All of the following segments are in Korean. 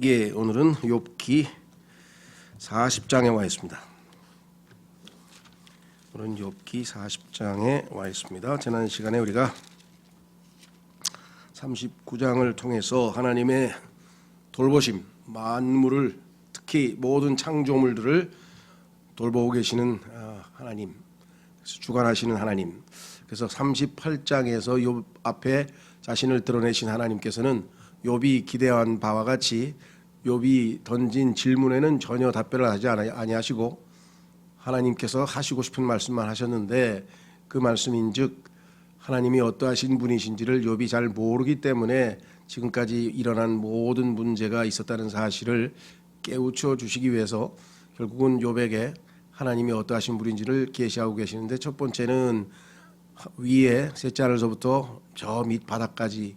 예, 오늘은 욥기 40장에 와 있습니다. 오늘은 욥기 40장에 와 있습니다. 지난 시간에 우리가 39장을 통해서 하나님의 돌보심, 만물을 특히 모든 창조물들을 돌보고 계시는 하나님, 주관하시는 하나님. 그래서 38장에서 욥 앞에 자신을 드러내신 하나님께서는 욥이 기대한 바와 같이 욥이 던진 질문에는 전혀 답변을 하지 아니하시고 하나님께서 하시고 싶은 말씀만 하셨는데, 그 말씀인즉 하나님이 어떠하신 분이신지를 욥이 잘 모르기 때문에 지금까지 일어난 모든 문제가 있었다는 사실을 깨우쳐 주시기 위해서 결국은 욥에게 하나님이 어떠하신 분인지를 계시하고 계시는데, 첫 번째는 위에 셋째 하늘서부터 저 밑 바닥까지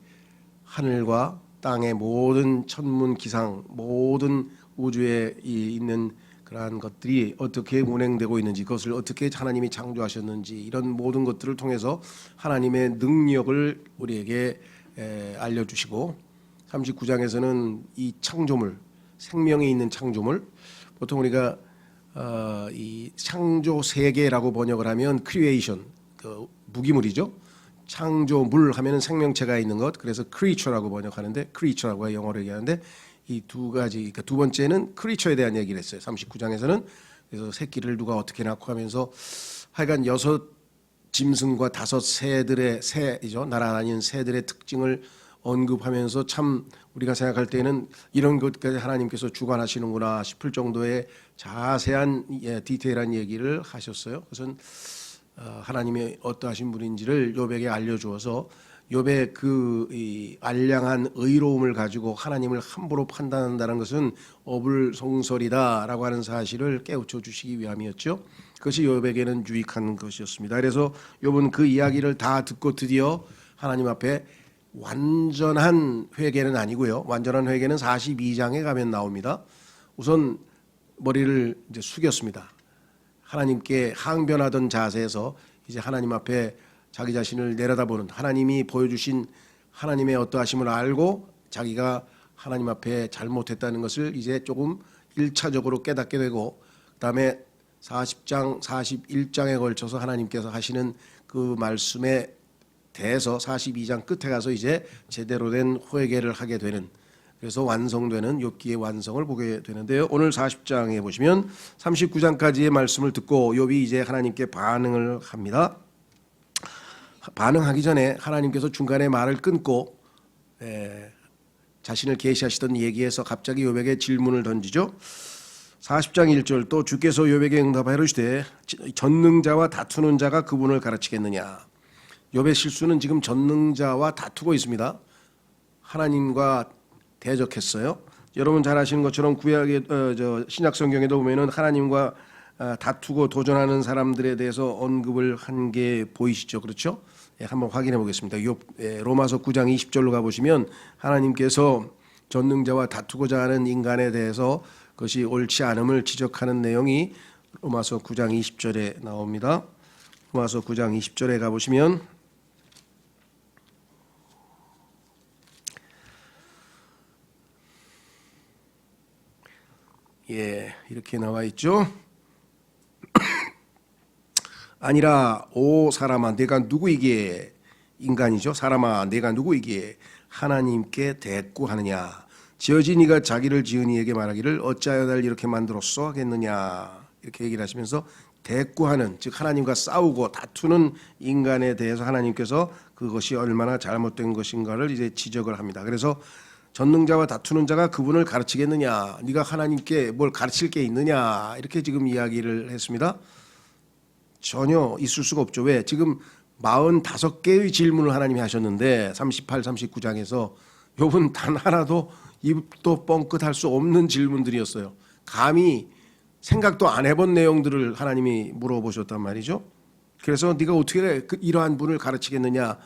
하늘과 땅의 모든 천문 기상, 모든 우주에 있는 그러한 것들이 어떻게 운행되고 있는지, 그것을 어떻게 하나님이 창조하셨는지, 이런 모든 것들을 통해서 하나님의 능력을 우리에게 알려주시고, 39장에서는 이 창조물, 생명이 있는 창조물, 보통 우리가 이 창조 세계라고 번역을 하면 크리에이션, 그 무기물이죠. 창조물 하면은 생명체가 있는 것, 그래서 creature라고 번역하는데, creature라고 영어로 얘기하는데, 이 두 가지, 그러니까 두 번째는 creature에 대한 얘기를 했어요. 39장에서는 그래서 새끼를 누가 어떻게 낳고 하면서 하여간 6 짐승과 5 새들의 새이죠, 날아다니는 새들의 특징을 언급하면서 참 우리가 생각할 때는 이런 것까지 하나님께서 주관하시는구나 싶을 정도의 자세한 디테일한 얘기를 하셨어요. 그것은 하나님이 어떠하신 분인지를 욥에게 알려주어서 욥의 그 알량한 의로움을 가지고 하나님을 함부로 판단한다는 것은 어불성설이다라고 하는 사실을 깨우쳐 주시기 위함이었죠. 그것이 욥에게는 유익한 것이었습니다. 그래서 욥은 그 이야기를 다 듣고 드디어 하나님 앞에 완전한 회개는 아니고요, 완전한 회개는 42장에 가면 나옵니다. 우선 머리를 이제 숙였습니다. 하나님께 항변하던 자세에서 이제 하나님 앞에 자기 자신을 내려다보는, 하나님이 보여주신 하나님의 어떠하심을 알고 자기가 하나님 앞에 잘못했다는 것을 이제 조금 1차적으로 깨닫게 되고, 그 다음에 40장, 41장에 걸쳐서 하나님께서 하시는 그 말씀에 대해서 42장 끝에 가서 이제 제대로 된 회개를 하게 되는, 그래서 완성되는 욥기의 완성을 보게 되는데요. 오늘 40장에 보시면 39장까지의 말씀을 듣고 욥이 이제 하나님께 반응을 합니다. 반응하기 전에 하나님께서 중간에 말을 끊고 자신을 계시하시던 얘기에서 갑자기 욥에게 질문을 던지죠. 40장 1절, 또 주께서 욥에게 응답하여 이르시되 전능자와 다투는 자가 그분을 가르치겠느냐. 욥의 실수는 지금 전능자와 다투고 있습니다. 하나님과 대적했어요. 여러분 잘 아시는 것처럼 구약의 신약 성경에도 보면은 하나님과 다투고 도전하는 사람들에 대해서 언급을 한 게 보이시죠, 그렇죠? 한번 확인해 보겠습니다. 로마서 9장 20절로 가 보시면 하나님께서 전능자와 다투고자 하는 인간에 대해서 그것이 옳지 않음을 지적하는 내용이 로마서 9장 20절에 나옵니다. 로마서 9장 20절에 가 보시면 이렇게 나와 있죠. 아니라 오 사람아 내가 누구이기에, 인간이죠. 사람아 내가 누구이기에 하나님께 대꾸하느냐. 지어진 이가 자기를 지은 이에게 말하기를 어찌하여 날 이렇게 만들었소 하겠느냐. 이렇게 얘기를 하시면서 대꾸하는, 즉 하나님과 싸우고 다투는 인간에 대해서 하나님께서 그것이 얼마나 잘못된 것인가를 이제 지적을 합니다. 그래서 전능자와 다투는 자가 그분을 가르치겠느냐, 네가 하나님께 뭘 가르칠 게 있느냐, 이렇게 지금 이야기를 했습니다. 전혀 있을 수가 없죠. 왜? 지금 45개의 질문을 하나님이 하셨는데 38, 39장에서 욥은 단 하나도 입도 뻥끗할 수 없는 질문들이었어요. 감히 생각도 안 해본 내용들을 하나님이 물어보셨단 말이죠. 그래서 네가 어떻게 이러한 분을 가르치겠느냐,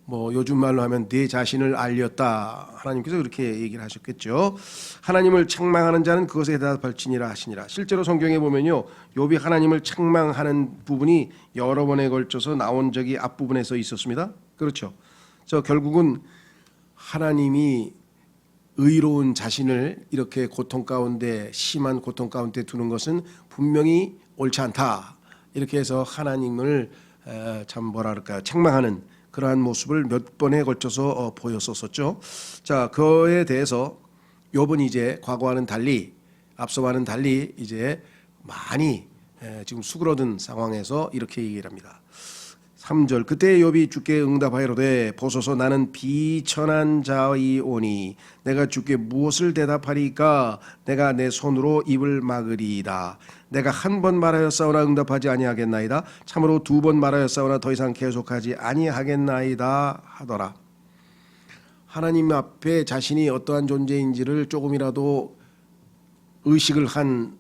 뭐 요즘 말로 하면 네 자신을 알렸다, 하나님께서 그렇게 얘기를 하셨겠죠. 하나님을 책망하는 자는 그것에 대답할지니라 하시니라. 실제로 성경에 보면요, 욥이 하나님을 책망하는 부분이 여러 번에 걸쳐서 나온 적이 앞부분에서 있었습니다. 그렇죠. 결국은 하나님이 의로운 자신을 이렇게 고통 가운데, 심한 고통 가운데 두는 것은 분명히 옳지 않다. 이렇게 해서 하나님을 참 뭐라 그럴까요? 책망하는 그러한 모습을 몇 번에 걸쳐서 보였었죠. 자, 그에 대해서 욥은 이제 과거와는 달리, 앞서와는 달리 이제 많이 지금 수그러든 상황에서 이렇게 얘기를 합니다. 3절, 그때 욥이 주께 응답하여로되 보소서 나는 비천한 자이오니 내가 주께 무엇을 대답하리까? 내가 내 손으로 입을 막으리이다. 내가 한 번 말하였사오나 응답하지 아니하겠나이다. 참으로 2번 말하였사오나 더 이상 계속하지 아니하겠나이다 하더라. 하나님 앞에 자신이 어떠한 존재인지를 조금이라도 의식을 한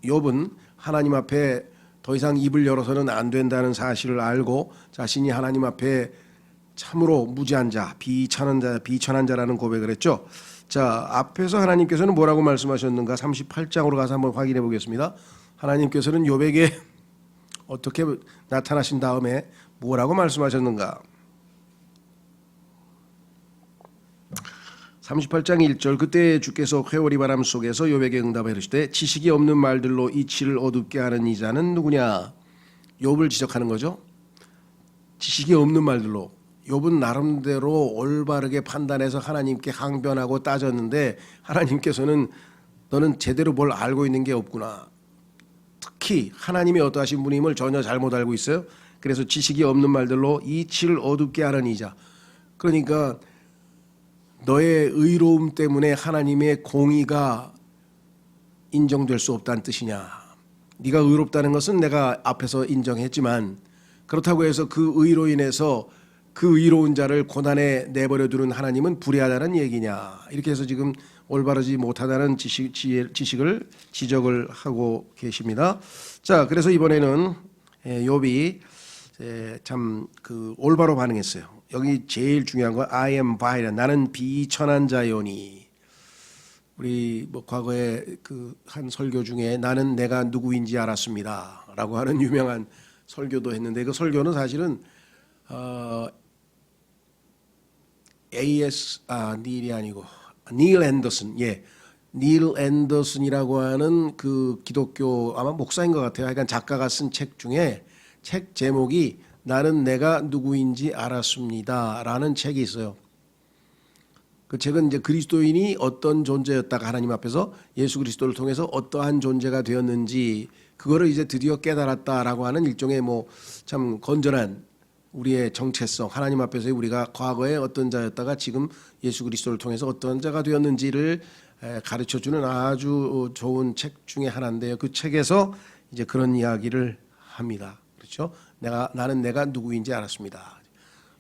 욥은 하나님 앞에 더 이상 입을 열어서는 안 된다는 사실을 알고 자신이 하나님 앞에 참으로 무지한 자, 비천한 자라는 고백을 했죠. 자, 앞에서 하나님께서는 뭐라고 말씀하셨는가? 38장으로 가서 한번 확인해 보겠습니다. 하나님께서는 욥에게 어떻게 나타나신 다음에 뭐라고 말씀하셨는가? 38장 1절, 그때 주께서 회오리 바람 속에서 욥에게 응답하여 이르시되 지식이 없는 말들로 이치를 어둡게 하는 이자는 누구냐? 욥을 지적하는 거죠. 지식이 없는 말들로. 욥은 나름대로 올바르게 판단해서 하나님께 항변하고 따졌는데 하나님께서는 너는 제대로 뭘 알고 있는 게 없구나. 특히 하나님이 어떠하신 분임을 전혀 잘못 알고 있어요. 그래서 지식이 없는 말들로 이치를 어둡게 하는 이자. 그러니까 너의 의로움 때문에 하나님의 공의가 인정될 수 없다는 뜻이냐. 네가 의롭다는 것은 내가 앞에서 인정했지만 그렇다고 해서 그 의로 인해서 그 의로운 자를 고난에 내버려 두는 하나님은 불의하다는 얘기냐. 이렇게 해서 지금 올바르지 못하다는 지식을 지적을 하고 계십니다. 자, 그래서 이번에는 욥이 참 그 올바로 반응했어요. 여기 제일 중요한 건 I am violent. 나는 비천한 자요니. 우리 뭐 과거에 그 한 설교 중에 나는 내가 누구인지 알았습니다라고 하는 유명한 설교도 했는데 그 설교는 사실은 닐이 아니고 닐 앤더슨, 닐 앤더슨이라고 하는 그 기독교 아마 목사인 것 같아요. 하여간 작가가 쓴 책 중에 책 제목이 나는 내가 누구인지 알았습니다라는 책이 있어요. 그 책은 이제 그리스도인이 어떤 존재였다가 하나님 앞에서 예수 그리스도를 통해서 어떠한 존재가 되었는지 그거를 이제 드디어 깨달았다라고 하는 일종의 뭐 참 건전한 우리의 정체성, 하나님 앞에서 우리가 과거에 어떤 자였다가 지금 예수 그리스도를 통해서 어떤 자가 되었는지를 가르쳐주는 아주 좋은 책 중에 하나인데요. 그 책에서 이제 그런 이야기를 합니다. 그렇죠? 나는 내가 누구인지 알았습니다.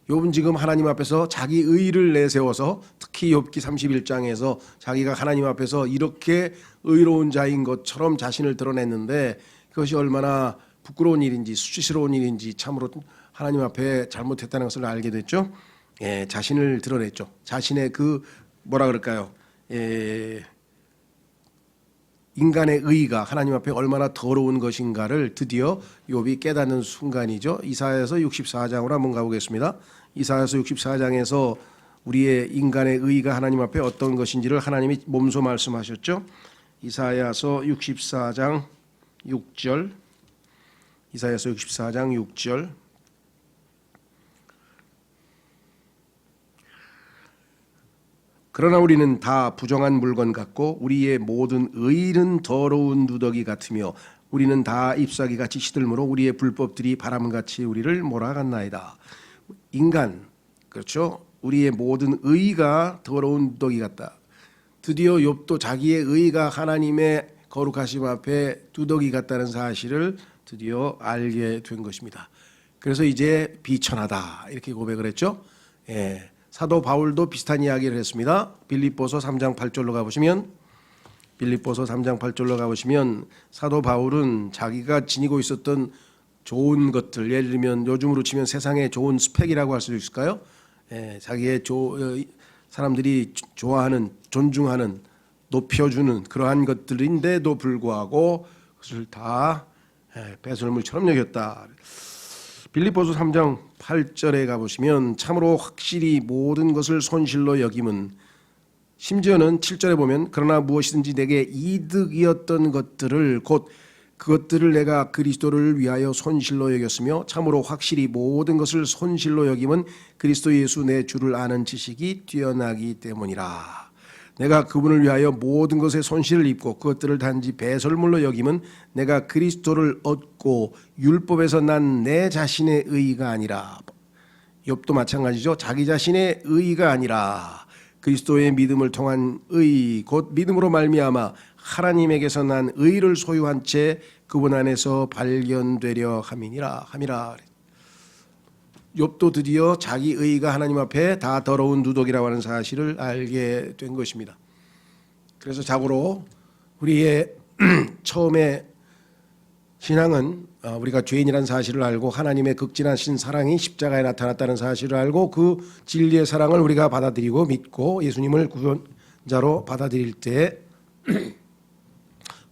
욥은 지금 하나님 앞에서 자기 의를 내세워서 특히 욥기 31장에서 자기가 하나님 앞에서 이렇게 의로운 자인 것처럼 자신을 드러냈는데 그것이 얼마나 부끄러운 일인지 수치스러운 일인지 참으로 하나님 앞에 잘못했다는 것을 알게 됐죠. 자신을 드러냈죠. 자신의 그 뭐라 그럴까요? 인간의 의가 하나님 앞에 얼마나 더러운 것인가를 드디어 욥이 깨닫는 순간이죠. 이사야서 64장으로 한번 가보겠습니다. 이사야서 64장에서 우리의 인간의 의가 하나님 앞에 어떤 것인지를 하나님이 몸소 말씀하셨죠. 이사야서 64장 6절. 이사야서 64장 6절. 그러나 우리는 다 부정한 물건 같고 우리의 모든 의는 더러운 누더기 같으며 우리는 다 잎사귀같이 시들므로 우리의 불법들이 바람같이 우리를 몰아갔나이다. 인간, 그렇죠? 우리의 모든 의가 더러운 누더기 같다. 드디어 욥도 자기의 의가 하나님의 거룩하심 앞에 누더기 같다는 사실을 드디어 알게 된 것입니다. 그래서 이제 비천하다 이렇게 고백을 했죠. 사도 바울도 비슷한 이야기를 했습니다. 빌립보서 3장 8절로 가보시면 사도 바울은 자기가 지니고 있었던 좋은 것들, 예를 들면 요즘으로 치면 세상의 좋은 스펙이라고 할 수 있을까요? 자기의 사람들이 좋아하는, 존중하는, 높여주는 그러한 것들인데도 불구하고 그것을 다 배설물처럼 여겼다. 빌립보서 3장 8절에 가보시면 참으로 확실히 모든 것을 손실로 여김은 심지어는 7절에 보면 그러나 무엇이든지 내게 이득이었던 것들을 곧 그것들을 내가 그리스도를 위하여 손실로 여겼으며 참으로 확실히 모든 것을 손실로 여김은 그리스도 예수 내 주를 아는 지식이 뛰어나기 때문이라. 내가 그분을 위하여 모든 것에 손실을 입고 그것들을 단지 배설물로 여김은 내가 그리스도를 얻고 율법에서 난 내 자신의 의의가 아니라, 욥도 마찬가지죠. 자기 자신의 의의가 아니라 그리스도의 믿음을 통한 의 곧 믿음으로 말미암아 하나님에게서 난 의를 소유한 채 그분 안에서 발견되려 함이라. 욥도 드디어 자기 의가 하나님 앞에 다 더러운 누독이라고 하는 사실을 알게 된 것입니다. 그래서 자고로 우리의 처음에 신앙은 우리가 죄인이라는 사실을 알고 하나님의 극진하신 사랑이 십자가에 나타났다는 사실을 알고 그 진리의 사랑을 우리가 받아들이고 믿고 예수님을 구원자로 받아들일 때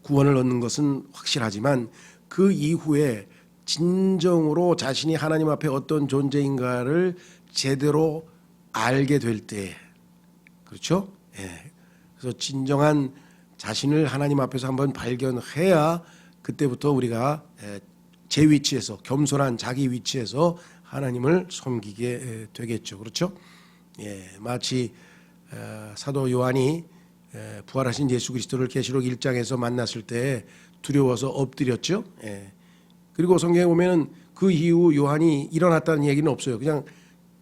구원을 얻는 것은 확실하지만 그 이후에 진정으로 자신이 하나님 앞에 어떤 존재인가를 제대로 알게 될 때, 그렇죠? 예. 그래서 진정한 자신을 하나님 앞에서 한번 발견해야 그때부터 우리가 제 위치에서, 겸손한 자기 위치에서 하나님을 섬기게 되겠죠. 그렇죠? 예. 마치 사도 요한이 부활하신 예수 그리스도를 계시록 1장에서 만났을 때 두려워서 엎드렸죠. 예. 그리고 성경에 보면은 그 이후 요한이 일어났다는 얘기는 없어요. 그냥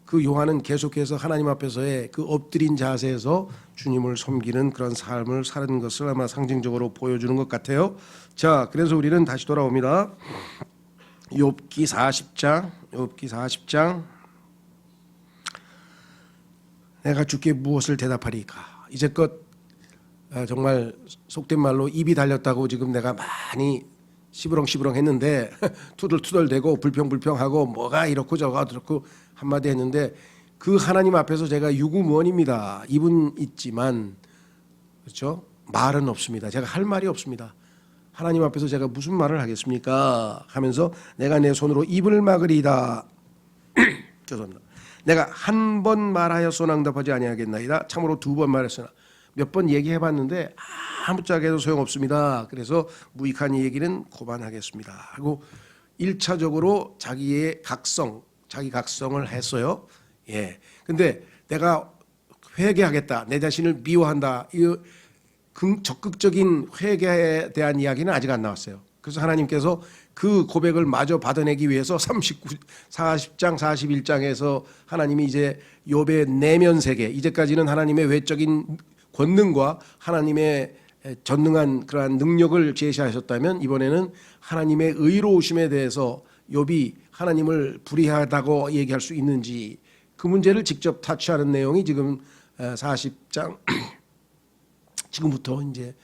그 요한은 계속해서 하나님 앞에서의 그 엎드린 자세에서 주님을 섬기는 그런 삶을 사는 것을 아마 상징적으로 보여주는 것 같아요. 자, 그래서 우리는 다시 돌아옵니다. 욥기 40장. 내가 주께 무엇을 대답하리까? 이제껏 정말 속된 말로 입이 달렸다고 지금 내가 많이 시부렁시부렁 했는데 투덜투덜대고 불평불평하고 뭐가 이렇고 저가 그렇고 한마디 했는데 그 하나님 앞에서 제가 유구무원입니다. 입은 있지만 그렇죠? 말은 없습니다. 제가 할 말이 없습니다. 하나님 앞에서 제가 무슨 말을 하겠습니까? 하면서 내가 내 손으로 입을 막으리이다. 죄송합니다. 내가 한 번 말하였으나 응답하지 아니하겠나이다. 참으로 두 번 말했으나 몇 번 얘기해봤는데 아무짝에도 소용없습니다. 그래서 무익한 얘기는 고만하겠습니다 하고 1차적으로 자기 각성을 했어요. 예. 근데 내가 회개하겠다, 내 자신을 미워한다, 이 적극적인 회개에 대한 이야기는 아직 안 나왔어요. 그래서 하나님께서 그 고백을 마저 받아내기 위해서 40장 41장에서 하나님이 이제 욥의 내면 세계, 이제까지는 하나님의 외적인 권능과 하나님의 전능한 그러한 능력을 제시하셨다면 이번에는 하나님의 의로우심에 대해서 욥이 하나님을 불의하다고 얘기할 수 있는지 그 문제를 직접 타치하는 내용이 지금 40장 지금부터 이제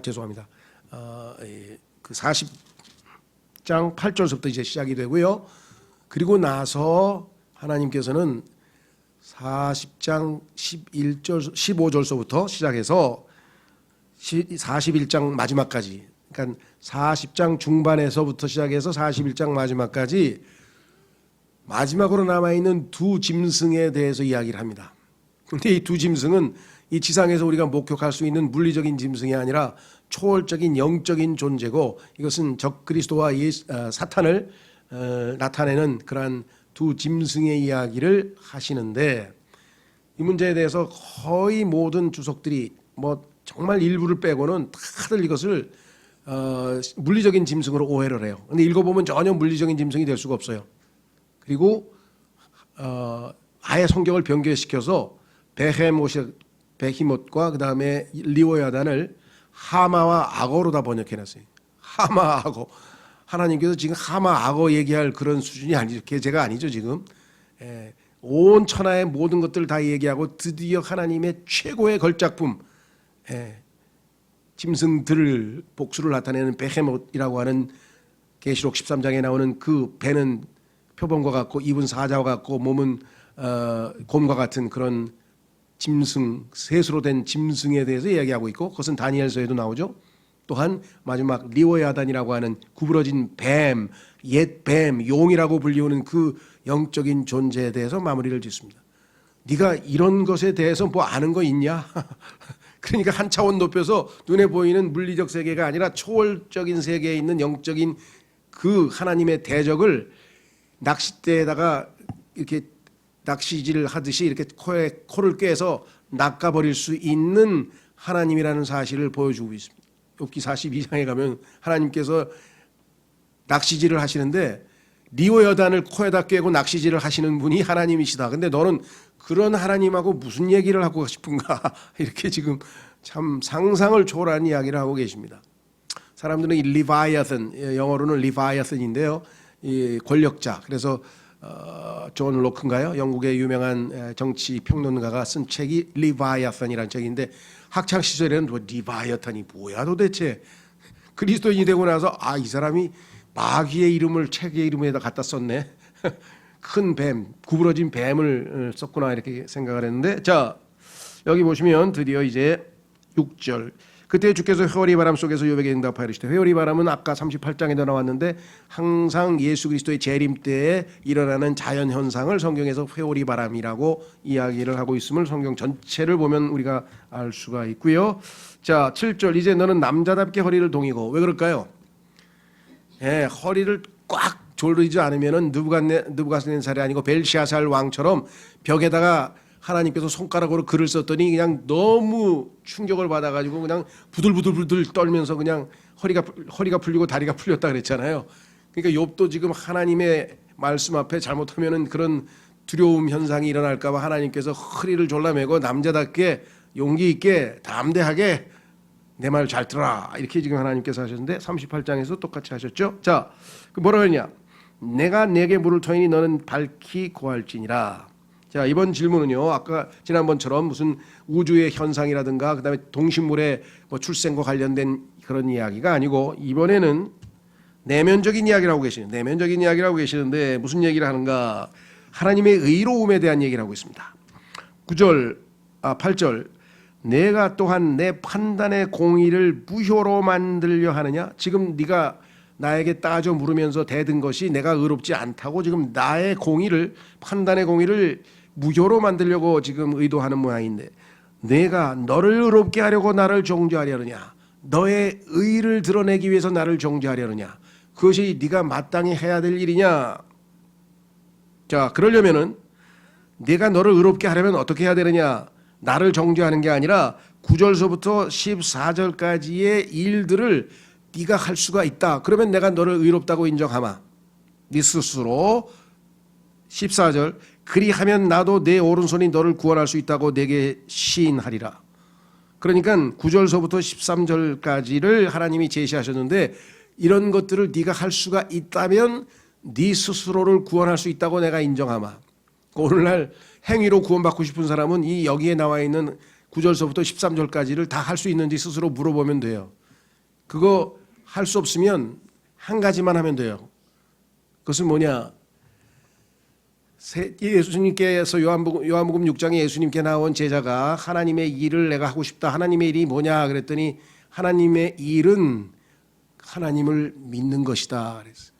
죄송합니다. 그 40장 8절부터 이제 시작이 되고요. 그리고 나서 하나님께서는 40장 11절 15절서부터 시작해서 41장 마지막까지, 그러니까 40장 중반에서부터 시작해서 41장 마지막까지 마지막으로 남아있는 두 짐승에 대해서 이야기를 합니다. 그런데 이 두 짐승은 이 지상에서 우리가 목격할 수 있는 물리적인 짐승이 아니라 초월적인 영적인 존재고 이것은 적그리스도와 사탄을 나타내는 그러한 두 짐승의 이야기를 하시는데 이 문제에 대해서 거의 모든 주석들이 뭐 정말 일부를 빼고는 다들 이것을 물리적인 짐승으로 오해를 해요. 그런데 읽어보면 전혀 물리적인 짐승이 될 수가 없어요. 그리고 아예 성경을 변개시켜서 베히못과 그 다음에 리오야단을 하마와 악어로 다 번역해놨어요. 하마, 악어. 하나님께서 지금 하마, 악어 얘기할 그런 수준이 아니죠. 계제가 아니죠 지금. 온 천하의 모든 것들을 다 얘기하고 드디어 하나님의 최고의 걸작품, 짐승들을 복수를 나타내는 베헤못이라고 하는 계시록 13장에 나오는 그 배는 표범과 같고 입은 사자와 같고 몸은 곰과 같은 그런 짐승, 셋으로 된 짐승에 대해서 이야기하고 있고 그것은 다니엘서에도 나오죠. 또한 마지막 리오야단이라고 하는 구부러진 뱀, 옛 뱀, 용이라고 불리우는 그 영적인 존재에 대해서 마무리를 짓습니다. 네가 이런 것에 대해서 뭐 아는 거 있냐? 그러니까 한 차원 높여서 눈에 보이는 물리적 세계가 아니라 초월적인 세계에 있는 영적인 그 하나님의 대적을 낚싯대에다가 이렇게 낚시질을 하듯이 이렇게 코를 꿰서 낚아버릴 수 있는 하나님이라는 사실을 보여주고 있습니다. 욥기 42장에 가면 하나님께서 낚시질을 하시는데 리오 여단을 코에다 꿰고 낚시질을 하시는 분이 하나님이시다. 근데 너는 그런 하나님하고 무슨 얘기를 하고 싶은가? 이렇게 지금 참 상상을 초월한 이야기를 하고 계십니다. 사람들은 이 리바이아슨, 영어로는 리바이아슨인데요. 이 권력자. 그래서 존 로크인가요? 영국의 유명한 정치 평론가가 쓴 책이 리바이아슨이라는 책인데 학창 시절에는 뭐 리바이아탄이 뭐야 도대체? 그리스도인이 되고 나서 이 사람이 마귀의 이름을 책의 이름에다 갖다 썼네. 큰 뱀, 구부러진 뱀을 썼구나 이렇게 생각을 했는데, 자 여기 보시면 드디어 이제 6절. 그때 주께서 회오리 바람 속에서 욥에게 응답하여 이르시되, 회오리 바람은 아까 38장에도 나왔는데 항상 예수 그리스도의 재림 때에 일어나는 자연 현상을 성경에서 회오리 바람이라고 이야기를 하고 있음을 성경 전체를 보면 우리가 알 수가 있고요. 자 7절. 이제 너는 남자답게 허리를 동이고. 왜 그럴까요? 허리를 꽉 조르지 않으면은 느부갓네살이 아니고 벨시아살 왕처럼 벽에다가 하나님께서 손가락으로 글을 썼더니 그냥 너무 충격을 받아가지고 그냥 부들부들 떨면서 그냥 허리가 풀리고 다리가 풀렸다 그랬잖아요. 그러니까 욥도 지금 하나님의 말씀 앞에 잘못하면은 그런 두려움 현상이 일어날까봐 하나님께서 허리를 졸라매고 남자답게 용기 있게 담대하게 내 말 잘 들어라 이렇게 지금 하나님께서 하셨는데 38장에서 똑같이 하셨죠. 자, 뭐라 그러냐? 내가 내게 물을 터이니 너는 밝히 고할지니라. 자, 이번 질문은요, 아까 지난번처럼 무슨 우주의 현상이라든가 그다음에 동식물의 뭐 출생과 관련된 그런 이야기가 아니고 이번에는 내면적인 이야기를 하고 계시는 내면적인 이야기를 하고 계시는데 무슨 얘기를 하는가? 하나님의 의로움에 대한 얘기를 하고 있습니다. 8절. 내가 또한 내 판단의 공의를 무효로 만들려 하느냐? 지금 네가 나에게 따져 물으면서 대든 것이 내가 의롭지 않다고 지금 나의 공의를, 판단의 공의를 무효로 만들려고 지금 의도하는 모양인데, 내가 너를 의롭게 하려고 나를 정죄하려느냐? 너의 의를 드러내기 위해서 나를 정죄하려느냐? 그것이 네가 마땅히 해야 될 일이냐? 자, 그러려면은 내가 너를 의롭게 하려면 어떻게 해야 되느냐? 나를 정죄하는 게 아니라 9절서부터 14절까지의 일들을 네가 할 수가 있다. 그러면 내가 너를 의롭다고 인정하마. 네 스스로. 14절. 그리하면 나도 내 오른손이 너를 구원할 수 있다고 내게 시인하리라. 그러니까 9절서부터 13절까지를 하나님이 제시하셨는데, 이런 것들을 네가 할 수가 있다면 네 스스로를 구원할 수 있다고 내가 인정하마. 오늘날 행위로 구원받고 싶은 사람은 이 여기에 나와 있는 9절서부터 13절까지를 다 할 수 있는지 스스로 물어보면 돼요. 그거 할 수 없으면 한 가지만 하면 돼요. 그것은 뭐냐? 예수님께서 요한복음 6장에 예수님께 나온 제자가 하나님의 일을 내가 하고 싶다. 하나님의 일이 뭐냐? 그랬더니 하나님의 일은 하나님을 믿는 것이다. 그랬어요.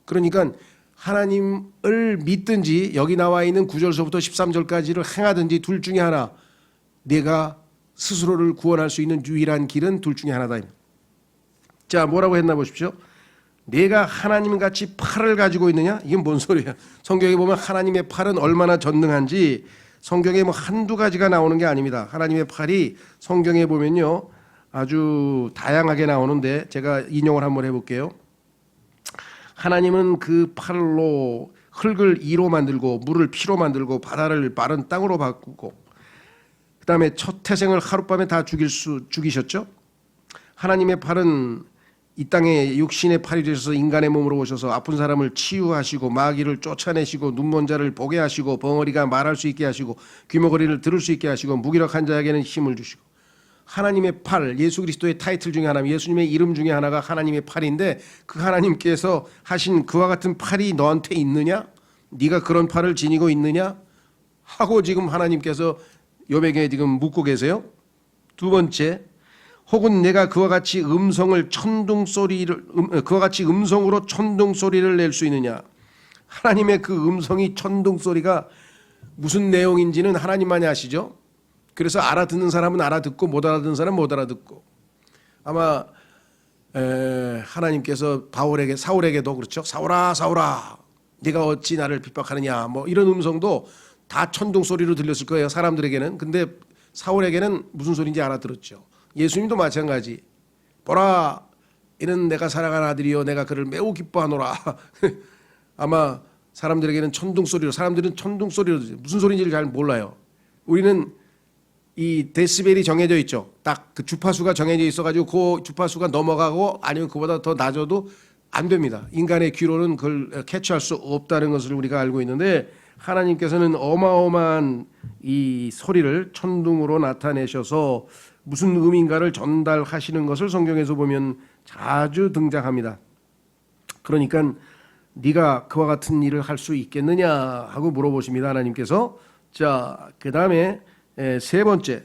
그러니까 하나님을 믿든지 여기 나와 있는 9절서부터 13절까지를 행하든지 둘 중에 하나, 내가 스스로를 구원할 수 있는 유일한 길은 둘 중에 하나다. 자, 뭐라고 했나 보십시오. 내가 하나님같이 팔을 가지고 있느냐? 이게 뭔 소리야? 성경에 보면 하나님의 팔은 얼마나 전능한지 성경에 뭐 한두 가지가 나오는 게 아닙니다. 하나님의 팔이 성경에 보면요 아주 다양하게 나오는데 제가 인용을 한번 해볼게요. 하나님은 그 팔로 흙을 이로 만들고 물을 피로 만들고 바다를 마른 땅으로 바꾸고, 그 다음에 첫 태생을 하룻밤에 다 죽이셨죠. 하나님의 팔은 이 땅에 육신의 팔이 되셔서 인간의 몸으로 오셔서 아픈 사람을 치유하시고 마귀를 쫓아내시고 눈먼 자를 보게 하시고 벙어리가 말할 수 있게 하시고 귀머거리를 들을 수 있게 하시고 무기력한 자에게는 힘을 주시고, 하나님의 팔, 예수 그리스도의 타이틀 중에 하나, 예수님의 이름 중에 하나가 하나님의 팔인데, 그 하나님께서 하신 그와 같은 팔이 너한테 있느냐? 네가 그런 팔을 지니고 있느냐? 하고 지금 하나님께서 욥에게 지금 묻고 계세요. 두 번째, 혹은 내가 그와 같이 음성으로 천둥 소리를 낼 수 있느냐? 하나님의 그 음성이 천둥 소리가 무슨 내용인지는 하나님만이 아시죠. 그래서 알아듣는 사람은 알아듣고 못 알아듣는 사람은 못 알아듣고, 아마 하나님께서 사울에게도 그렇죠. 사울아 사울아 네가 어찌 나를 핍박하느냐, 뭐 이런 음성도 다 천둥 소리로 들렸을 거예요, 사람들에게는. 근데 사울에게는 무슨 소리인지 알아들었죠. 예수님도 마찬가지. 보라, 이는 내가 사랑하는 아들이요 내가 그를 매우 기뻐하노라. 아마 사람들에게는 천둥 소리로, 사람들은 천둥 소리로 무슨 소리인지를 잘 몰라요. 우리는 이 데시벨이 정해져 있죠. 딱 그 주파수가 정해져 있어가지고 그 주파수가 넘어가고 아니면 그보다 더 낮아도 안 됩니다. 인간의 귀로는 그걸 캐치할 수 없다는 것을 우리가 알고 있는데, 하나님께서는 어마어마한 이 소리를 천둥으로 나타내셔서 무슨 의미인가를 전달하시는 것을 성경에서 보면 자주 등장합니다. 그러니까 네가 그와 같은 일을 할 수 있겠느냐 하고 물어보십니다, 하나님께서. 자, 그 다음에 세 번째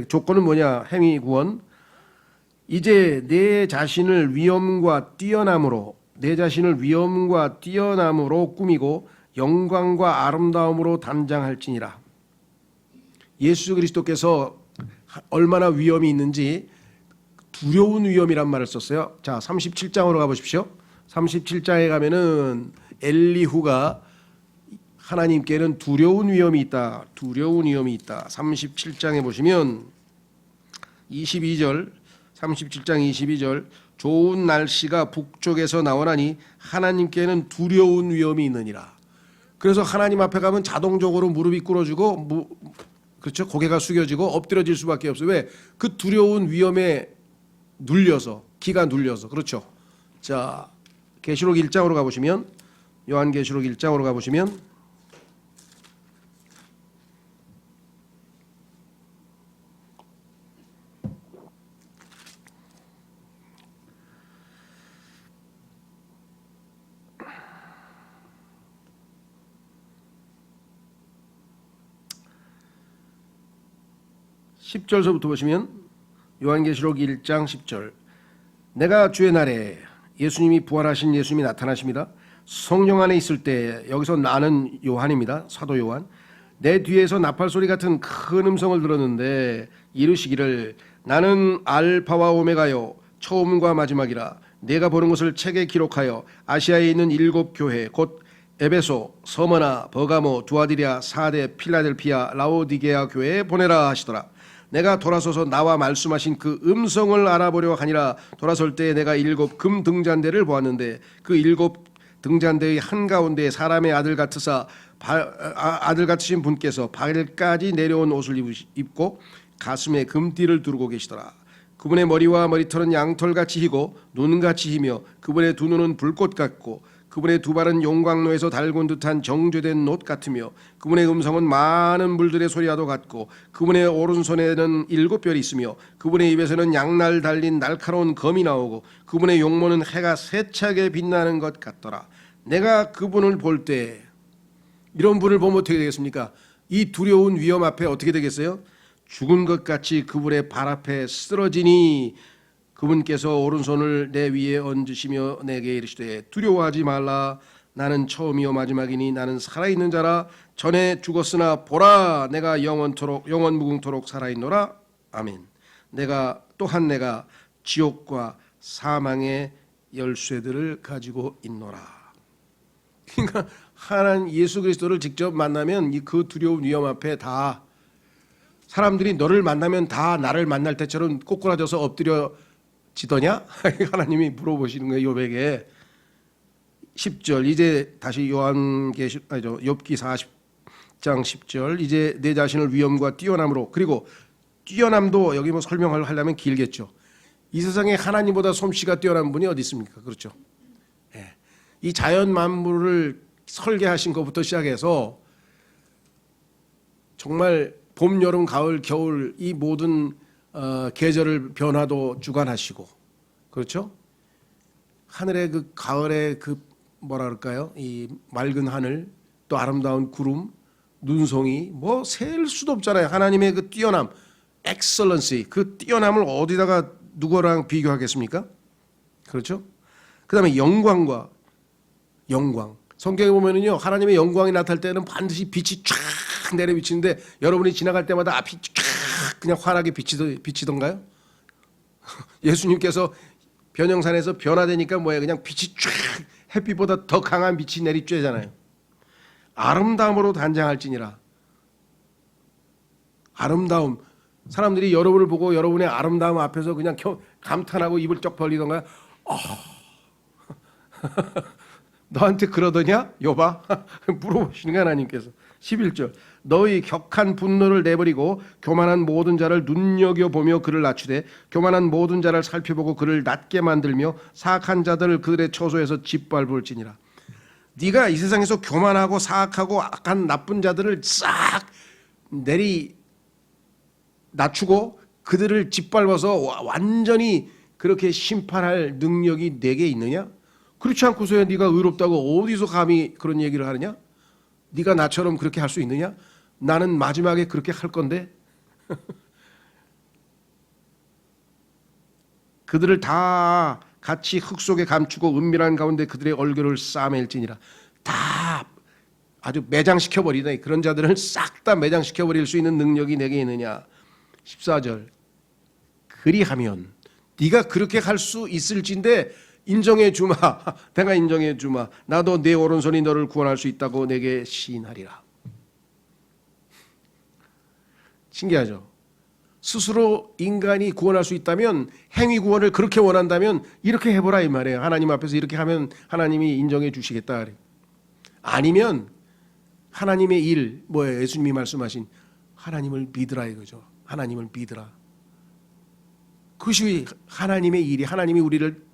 조건은 뭐냐? 행위 구원. 이제 내 자신을 위엄과 뛰어남으로 꾸미고 영광과 아름다움으로 단장할지니라. 예수 그리스도께서 얼마나 위엄이 있는지 두려운 위엄이란 말을 썼어요. 자, 37장으로 가보십시오. 37장에 가면은 엘리후가 하나님께는 두려운 위엄이 있다. 37장에 보시면 37장 22절, 좋은 날씨가 북쪽에서 나오나니 하나님께는 두려운 위엄이 있느니라. 그래서 하나님 앞에 가면 자동적으로 무릎이 꿇어지고 그렇죠? 고개가 숙여지고 엎드려질 수밖에 없어요. 왜? 그 두려운 위엄에 눌려서, 기가 눌려서. 그렇죠? 자, 계시록 1장으로 가보시면, 요한계시록 1장으로 가보시면 10절서부터 보시면, 요한계시록 1장 10절, 내가 주의 날에, 예수님이 부활하신 예수님이 나타나십니다. 성령 안에 있을 때, 여기서 나는 요한입니다. 사도 요한. 내 뒤에서 나팔 소리 같은 큰 음성을 들었는데 이르시기를, 나는 알파와 오메가요 처음과 마지막이라. 내가 보는 것을 책에 기록하여 아시아에 있는 7 교회 곧 에베소, 서머나, 버가모, 두아디랴, 사데, 필라델피아, 라오디게아 교회에 보내라 하시더라. 내가 돌아서서 나와 말씀하신 그 음성을 알아보려 하니라. 돌아설 때 내가 7 금 등잔대를 보았는데 그 7 등잔대의 한가운데 사람의 아들 같으신 분께서 발까지 내려온 옷을 입고 가슴에 금띠를 두르고 계시더라. 그분의 머리와 머리털은 양털같이 희고 눈같이 희며 그분의 두 눈은 불꽃 같고 그분의 두 발은 용광로에서 달군 듯한 정죄된 놋 같으며 그분의 음성은 많은 물들의 소리와도 같고 그분의 오른손에는 7 별이 있으며 그분의 입에서는 양날 달린 날카로운 검이 나오고 그분의 용모는 해가 세차게 빛나는 것 같더라. 내가 그분을 볼 때, 이런 분을 보면 어떻게 되겠습니까? 이 두려운 위험 앞에 어떻게 되겠어요? 죽은 것 같이 그분의 발 앞에 쓰러지니 그분께서 오른손을 내 위에 얹으시며 내게 이르시되 두려워하지 말라. 나는 처음이요 마지막이니 나는 살아있는 자라. 전에 죽었으나 보라 내가 영원 무궁토록 살아있노라. 아멘. 내가 지옥과 사망의 열쇠들을 가지고 있노라. 그러니까 하나님 예수 그리스도를 직접 만나면 그 두려운 위험 앞에 다, 사람들이 너를 만나면 다 나를 만날 때처럼 꼬꾸라져서 엎드려 지더냐? 하나님이 물어보시는 거예요, 욥에게. 10절, 이제 다시 욥기 40장 10절, 이제 내 자신을 위엄과 뛰어남으로. 그리고 뛰어남도 여기 뭐 설명을 하려면 길겠죠. 이 세상에 하나님보다 솜씨가 뛰어난 분이 어디 있습니까? 그렇죠. 네. 이 자연 만물을 설계하신 것부터 시작해서 정말 봄, 여름, 가을, 겨울 이 모든 계절을 변화도 주관하시고, 그렇죠? 하늘의 그 가을의 그 뭐라 그럴까요? 이 맑은 하늘, 또 아름다운 구름, 눈송이, 뭐 셀 수도 없잖아요. 하나님의 그 뛰어남, 엑셀런시, 그 뛰어남을 어디다가 누구랑 비교하겠습니까? 그렇죠? 그 다음에 영광, 성경에 보면은요, 하나님의 영광이 나타날 때는 반드시 빛이 쫙 내려 비치는데 여러분이 지나갈 때마다 앞이 쫙 그냥 환하게 비치던가요? 예수님께서 변형산에서 변화되니까 뭐예요? 그냥 빛이 쫙 햇빛보다 더 강한 빛이 내리쬐잖아요. 아름다움으로 단장할지니라. 아름다움. 사람들이 여러분을 보고 여러분의 아름다움 앞에서 그냥 감탄하고 입을 쩍 벌리던가요? 너한테 그러더냐? 여봐. 물어보시는 거야, 하나님께서. 11절. 너희 격한 분노를 내버리고 교만한 모든 자를 눈여겨보며 그를 낮추되 교만한 모든 자를 살펴보고 그를 낮게 만들며 사악한 자들을 그들의 처소에서 짓밟을지니라. 네가 이 세상에서 교만하고 사악하고 악한 나쁜 자들을 싹 낮추고 그들을 짓밟아서 완전히 그렇게 심판할 능력이 내게 있느냐? 그렇지 않고서야 네가 의롭다고 어디서 감히 그런 얘기를 하느냐? 네가 나처럼 그렇게 할 수 있느냐? 나는 마지막에 그렇게 할 건데. 그들을 다 같이 흙 속에 감추고 은밀한 가운데 그들의 얼굴을 싸맬지니라. 다 아주 매장시켜버리다. 그런 자들을 싹 다 매장시켜버릴 수 있는 능력이 내게 있느냐. 14절. 그리하면 네가 그렇게 할 수 있을진데 인정해 주마. 내가 인정해 주마. 나도 내 오른손이 너를 구원할 수 있다고 내게 시인하리라. 신기하죠? 스스로 인간이 구원할 수 있다면, 행위 구원을 그렇게 원한다면 이렇게 해보라 이 말이에요. 하나님 앞에서 이렇게 하면 하나님이 인정해 주시겠다. 아니면 하나님의 일, 뭐예요? 예수님이 말씀하신 하나님을 믿으라 이거죠. 하나님을 믿으라. 그것이 하나님의 일이, 하나님이 우리를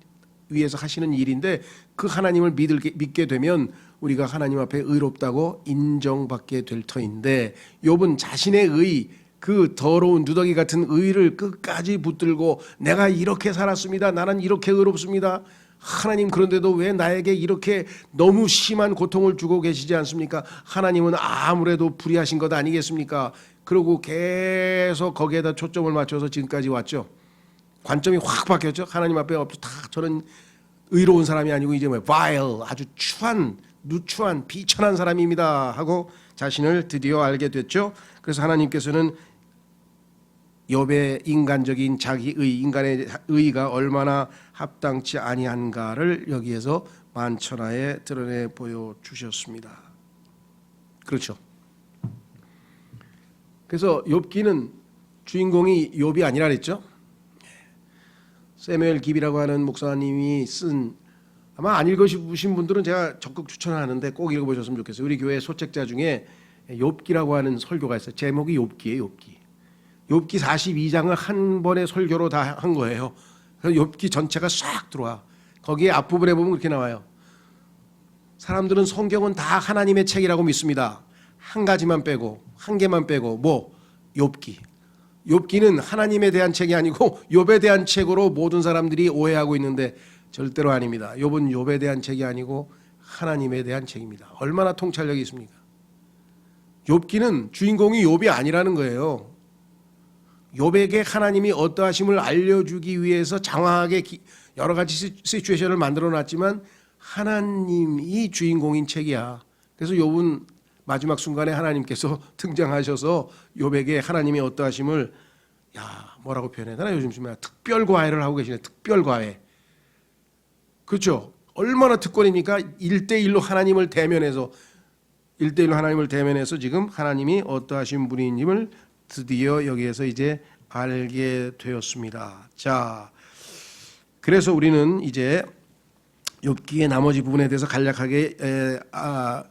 위해서 하시는 일인데, 그 하나님을 믿게 되면 우리가 하나님 앞에 의롭다고 인정받게 될 터인데, 욥은 자신의 의, 그 더러운 누더기 같은 의를 끝까지 붙들고 내가 이렇게 살았습니다. 나는 이렇게 의롭습니다. 하나님, 그런데도 왜 나에게 이렇게 너무 심한 고통을 주고 계시지 않습니까? 하나님은 아무래도 불의하신 것 아니겠습니까? 그러고 계속 거기에다 초점을 맞춰서 지금까지 왔죠. 관점이 확 바뀌었죠. 하나님 앞에 다 저는 의로운 사람이 아니고 이제 뭐 vile, 아주 추한, 누추한, 비천한 사람입니다 하고 자신을 드디어 알게 됐죠. 그래서 하나님께서는 욥의 인간적인 자기의, 인간의 의가 얼마나 합당치 아니한가를 여기에서 만천하에 드러내 보여주셨습니다. 그렇죠. 그래서 욥기는 주인공이 욥이 아니라 그랬죠. 세뮤엘 깁이라고 하는 목사님이 쓴, 아마 안 읽으신 분들은 제가 적극 추천하는데 꼭 읽어보셨으면 좋겠어요. 우리 교회 소책자 중에 욥기라고 하는 설교가 있어요. 제목이 욥기예요. 욥기. 욥기 42장을 한 번의 설교로 다 한 거예요. 그래서 욥기 전체가 싹 들어와. 거기에 앞부분에 보면 그렇게 나와요. 사람들은 성경은 다 하나님의 책이라고 믿습니다. 한 가지만 빼고, 한 개만 빼고, 뭐? 욥기. 욥기는 하나님에 대한 책이 아니고 욥에 대한 책으로 모든 사람들이 오해하고 있는데 절대로 아닙니다. 욥은 욥에 대한 책이 아니고 하나님에 대한 책입니다. 얼마나 통찰력이 있습니까? 욥기는 주인공이 욥이 아니라는 거예요. 욥에게 하나님이 어떠하심을 알려주기 위해서 장황하게 여러 가지 시츄에이션을 만들어놨지만 하나님이 주인공인 책이야. 그래서 욥은 마지막 순간에 하나님께서 등장하셔서 욥에게 하나님이 어떠하심을, 뭐라고 표현해야 되나? 요즘 특별 과외를 하고 계시네. 특별 과외. 그렇죠? 얼마나 특권입니까? 1대1로 하나님을 대면해서, 1대1로 하나님을 대면해서 지금 하나님이 어떠하신 분인임을 드디어 여기에서 이제 알게 되었습니다. 자, 그래서 우리는 이제 욥기의 나머지 부분에 대해서 간략하게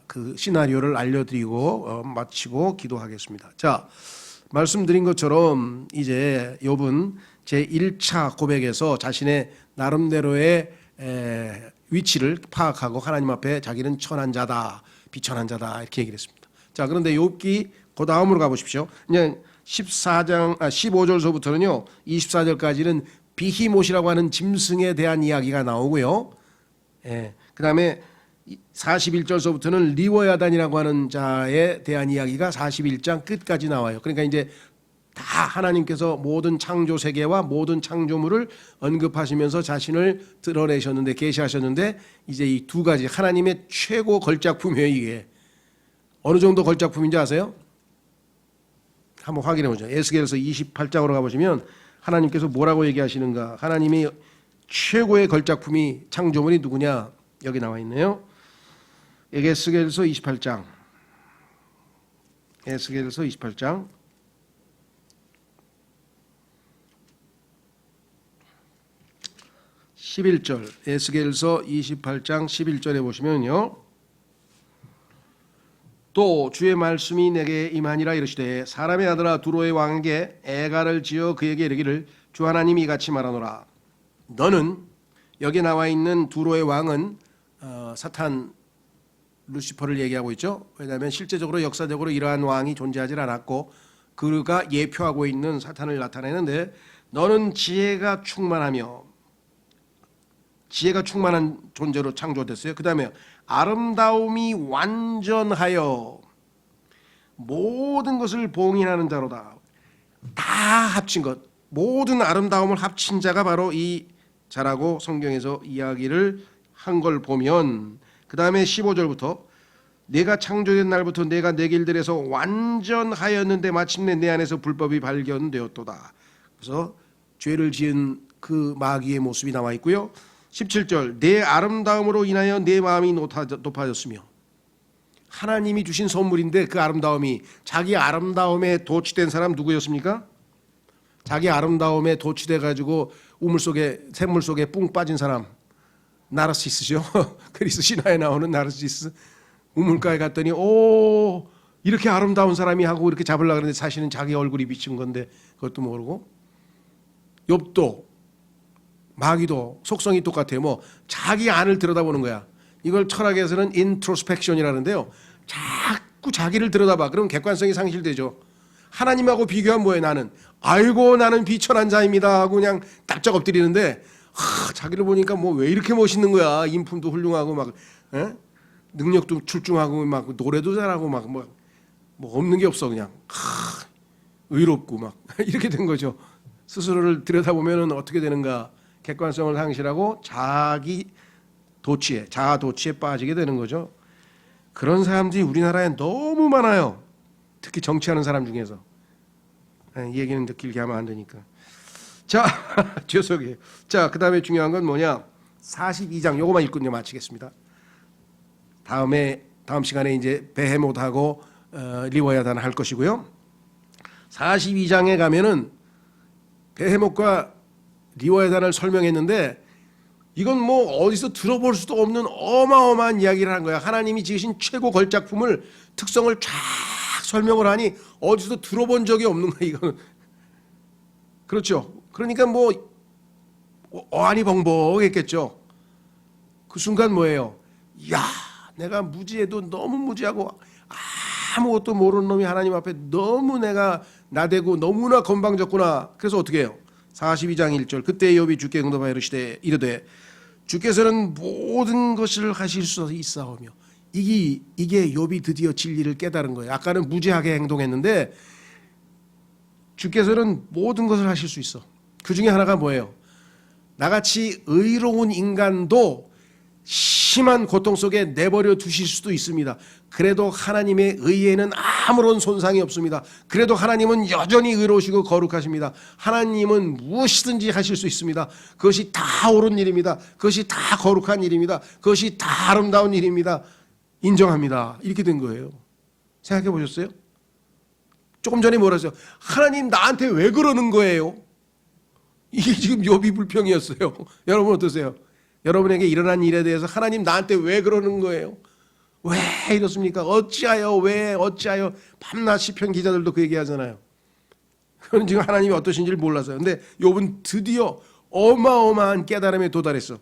그 시나리오를 알려드리고 마치고 기도하겠습니다. 자, 말씀드린 것처럼 이제 욥은 제 1차 고백에서 자신의 나름대로의 위치를 파악하고 하나님 앞에 자기는 천한 자다, 비천한 자다 이렇게 얘기를 했습니다. 자, 그런데 욥기 그 다음으로 가보십시오. 그냥 15절서부터는요 24절까지는 비히못이라고 하는 짐승에 대한 이야기가 나오고요. 그 다음에 41절서부터는 리워야단이라고 하는 자에 대한 이야기가 41장 끝까지 나와요. 그러니까 이제 다 하나님께서 모든 창조 세계와 모든 창조물을 언급하시면서 자신을 드러내셨는데 계시하셨는데 이제 이 두 가지 하나님의 최고 걸작품이에요. 이게 어느 정도 걸작품인지 아세요? 한번 확인해 보죠. 에스겔서 28장으로 가보시면 하나님께서 뭐라고 얘기하시는가. 하나님의 최고의 걸작품이 창조물이 누구냐 여기 나와 있네요. 에스겔서 28장 에스겔서 28장 11절 에스겔서 28장 11절에 보시면요. 또 주의 말씀이 내게 임하니라 이르시되 사람의 아들아 두로의 왕에게 애가를 지어 그에게 이르기를 주 하나님이 이같이 말하노라. 너는 여기 나와 있는 두로의 왕은 사탄 루시퍼를 얘기하고 있죠. 왜냐하면 실제적으로 역사적으로 이러한 왕이 존재하지 않았고 그가 예표하고 있는 사탄을 나타내는데 너는 지혜가 충만하며 지혜가 충만한 존재로 창조됐어요. 그 다음에 아름다움이 완전하여 모든 것을 봉인하는 자로다. 다 합친 것, 모든 아름다움을 합친 자가 바로 이 자라고 성경에서 이야기를 한 걸 보면 그 다음에 15절부터 내가 창조된 날부터 내가 내 길들에서 완전하였는데 마침내 내 안에서 불법이 발견되었도다. 그래서 죄를 지은 그 마귀의 모습이 나와 있고요. 17절 내 아름다움으로 인하여 내 마음이 높아졌으며 하나님이 주신 선물인데 그 아름다움이 자기 아름다움에 도취된 사람 누구였습니까? 자기 아름다움에 도취돼 가지고 우물 속에 샘물 속에 뿡 빠진 사람 나르시스죠. 그리스 신화에 나오는 나르시스. 우물가에 갔더니 오 이렇게 아름다운 사람이 하고 이렇게 잡으려고 그러는데 사실은 자기 얼굴이 비친 건데 그것도 모르고. 욥도 마귀도 속성이 똑같아요. 뭐 자기 안을 들여다보는 거야. 이걸 철학에서는 인트로스펙션이라는데요. 자꾸 자기를 들여다봐. 그럼 객관성이 상실되죠. 하나님하고 비교하면 뭐예요? 나는 아이고 나는 비천한 자입니다 하고 그냥 납작 엎드리는데 자기를 보니까 뭐 왜 이렇게 멋있는 거야. 인품도 훌륭하고 막 능력도 출중하고 막 노래도 잘하고 막 뭐 없는 게 없어 그냥 의롭고 막 이렇게 된 거죠. 스스로를 들여다보면 어떻게 되는가. 객관성을 상실하고 자기 도취에 자아 도취에 빠지게 되는 거죠. 그런 사람들이 우리나라에 너무 많아요. 특히 정치하는 사람 중에서. 이 얘기는 더 길게 하면 안 되니까. 자, 죄송해요. 자, 그 다음에 중요한 건 뭐냐? 42장 요거만 읽고 이제 마치겠습니다. 다음 시간에 이제 베헤못하고 리워야단 할 것이고요. 42장에 가면은 베헤못과 리워야단을 설명했는데 이건 뭐 어디서 들어볼 수도 없는 어마어마한 이야기를 한 거야. 하나님이 지으신 최고 걸작품을 특성을 쫙 설명을 하니 어디서 들어본 적이 없는 거야. 이거는 그렇죠. 그러니까 뭐 어안이 벙벙했겠죠. 그 순간 뭐예요? 야, 내가 무지해도 너무 무지하고 아무것도 모르는 놈이 하나님 앞에 너무 내가 나대고 너무나 건방졌구나. 그래서 어떻게 해요? 42장 1절 그때 욥이 주께 응답하여 이르되 주께서는 모든 것을 하실 수 있사오며 이게 욥이 드디어 진리를 깨달은 거예요. 아까는 무지하게 행동했는데 주께서는 모든 것을 하실 수 있어. 그 중에 하나가 뭐예요? 나같이 의로운 인간도 심한 고통 속에 내버려 두실 수도 있습니다. 그래도 하나님의 의에는 아무런 손상이 없습니다. 그래도 하나님은 여전히 의로우시고 거룩하십니다. 하나님은 무엇이든지 하실 수 있습니다. 그것이 다 옳은 일입니다. 그것이 다 거룩한 일입니다. 그것이 다 아름다운 일입니다. 인정합니다. 이렇게 된 거예요. 생각해 보셨어요? 조금 전에 뭐라 했어요? 하나님 나한테 왜 그러는 거예요? 이게 지금 욥이 불평이었어요. 여러분 어떠세요? 여러분에게 일어난 일에 대해서 하나님 나한테 왜 그러는 거예요? 왜 이렇습니까? 어찌하여 왜 어찌하여 밤낮 시편 기자들도 그 얘기하잖아요. 그건 지금 하나님이 어떠신지를 몰라서요. 근데 욥은 드디어 어마어마한 깨달음에 도달했어.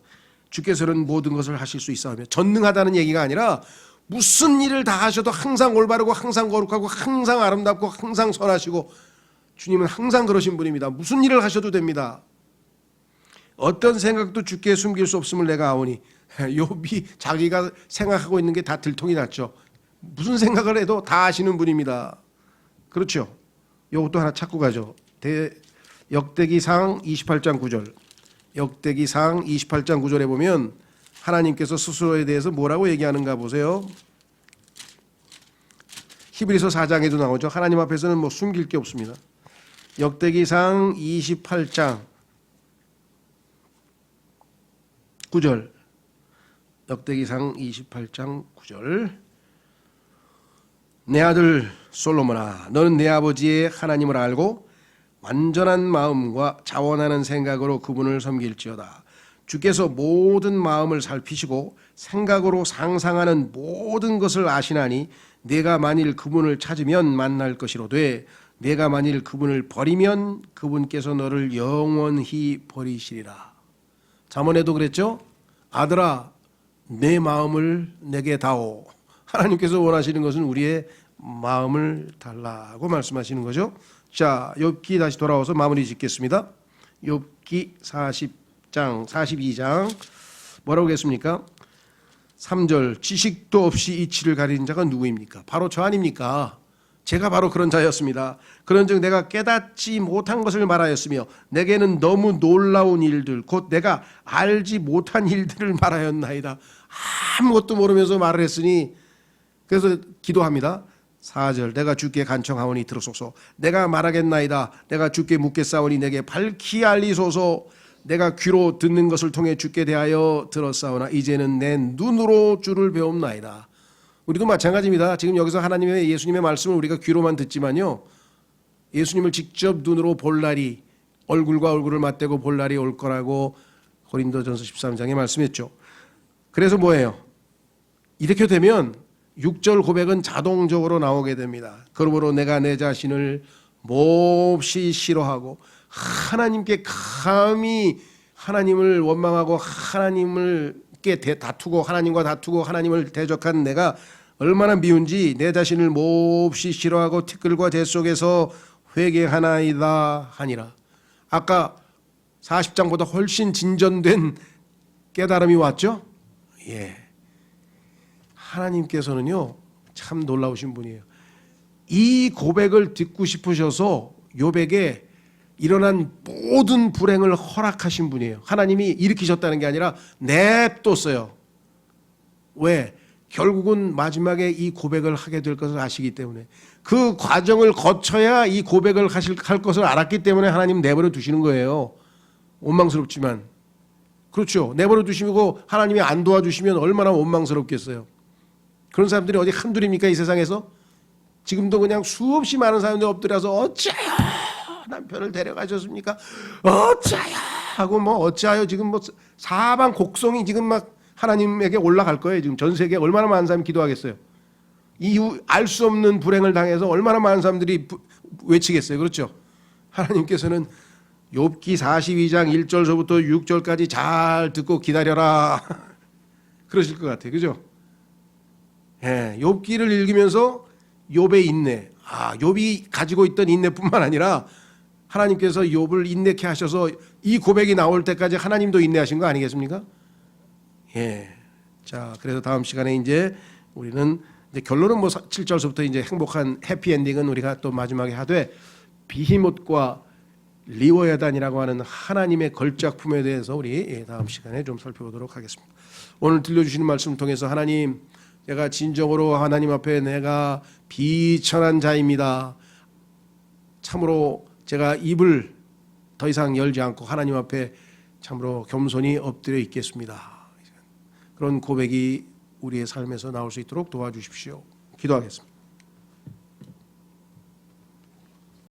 주께서는 모든 것을 하실 수 있사오며 전능하다는 얘기가 아니라 무슨 일을 다 하셔도 항상 올바르고 항상 거룩하고 항상 아름답고 항상 선하시고 주님은 항상 그러신 분입니다. 무슨 일을 하셔도 됩니다. 어떤 생각도 주께 숨길 수 없음을 내가 아오니. 욥이 자기가 생각하고 있는 게 다 들통이 났죠. 무슨 생각을 해도 다 아시는 분입니다. 그렇죠. 요것도 하나 찾고 가죠. 역대기상 28장 9절. 역대기상 28장 9절에 보면 하나님께서 스스로에 대해서 뭐라고 얘기하는가 보세요. 히브리서 4장에도 나오죠. 하나님 앞에서는 뭐 숨길 게 없습니다. 역대기상 28장 9절. 역대기상 28장 9절. 내 아들 솔로몬아, 너는 내 아버지의 하나님을 알고 완전한 마음과 자원하는 생각으로 그분을 섬길지어다. 주께서 모든 마음을 살피시고 생각으로 상상하는 모든 것을 아시나니 내가 만일 그분을 찾으면 만날 것이로되 내가 만일 그분을 버리면 그분께서 너를 영원히 버리시리라. 잠언에도 그랬죠. 아들아, 내 마음을 내게 다오. 하나님께서 원하시는 것은 우리의 마음을 달라고 말씀하시는 거죠. 자, 욥기 다시 돌아와서 마무리 짓겠습니다. 욥기 42장 뭐라고 했습니까? 3절. 지식도 없이 이치를 가리는 자가 누구입니까? 바로 저 아닙니까? 제가 바로 그런 자였습니다. 그런즉 내가 깨닫지 못한 것을 말하였으며 내게는 너무 놀라운 일들 곧 내가 알지 못한 일들을 말하였나이다. 아무것도 모르면서 말을 했으니 그래서 기도합니다. 4절. 내가 주께 간청하오니 들으소서. 내가 말하겠나이다. 내가 주께 묻겠사오니 내게 밝히 알리소서. 내가 귀로 듣는 것을 통해 주께 대하여 들었사오나 이제는 내 눈으로 주를 배움나이다. 우리도 마찬가지입니다. 지금 여기서 하나님의 예수님의 말씀을 우리가 귀로만 듣지만요, 예수님을 직접 눈으로 볼 날이, 얼굴과 얼굴을 맞대고 볼 날이 올 거라고 고린도전서 13장에 말씀했죠. 그래서 뭐예요? 이렇게 되면 6절 고백은 자동적으로 나오게 됩니다. 그러므로 내가 내 자신을 몹시 싫어하고 하나님께 감히 하나님을 원망하고 하나님께 다투고 하나님과 다투고 하나님을 대적한 내가 얼마나 미운지 내 자신을 몹시 싫어하고 티끌과 재 속에서 회개하나이다 하니라. 아까 40장보다 훨씬 진전된 깨달음이 왔죠? 예. 하나님께서는요 참 놀라우신 분이에요. 이 고백을 듣고 싶으셔서 욥에게 일어난 모든 불행을 허락하신 분이에요. 하나님이 일으키셨다는 게 아니라 냅뒀어요. 왜? 결국은 마지막에 이 고백을 하게 될 것을 아시기 때문에, 그 과정을 거쳐야 이 고백을 할 것을 알았기 때문에 하나님 내버려 두시는 거예요. 원망스럽지만. 그렇죠. 내버려 두시고 하나님이 안 도와주시면 얼마나 원망스럽겠어요. 그런 사람들이 어디 한둘입니까 이 세상에서? 지금도 그냥 수없이 많은 사람들이 엎드려서 어찌하여 남편을 데려가셨습니까? 어찌하여 하고 뭐 어찌하여 지금 뭐 사방 곡성이 지금 막 하나님에게 올라갈 거예요. 지금 전 세계에 얼마나 많은 사람이 기도하겠어요. 이후 알 수 없는 불행을 당해서 얼마나 많은 사람들이 외치겠어요. 그렇죠? 하나님께서는 욥기 42장 1절서부터 6절까지 잘 듣고 기다려라 그러실 것 같아요. 그죠? 예, 욥기를 읽으면서 욥의 인내, 욥이 가지고 있던 인내뿐만 아니라 하나님께서 욥을 인내케 하셔서 이 고백이 나올 때까지 하나님도 인내하신 거 아니겠습니까? 예. 자, 그래서 다음 시간에 이제 우리는 이제 결론은 뭐 7절서부터 이제 행복한 해피엔딩은 우리가 또 마지막에 하되, 비히못과 리워야단이라고 하는 하나님의 걸작품에 대해서 우리 다음 시간에 좀 살펴보도록 하겠습니다. 오늘 들려주시는 말씀을 통해서 하나님, 제가 진정으로 하나님 앞에 내가 비천한 자입니다. 참으로 제가 입을 더 이상 열지 않고 하나님 앞에 참으로 겸손히 엎드려 있겠습니다. 그런 고백이 우리의 삶에서 나올 수 있도록 도와주십시오. 기도하겠습니다.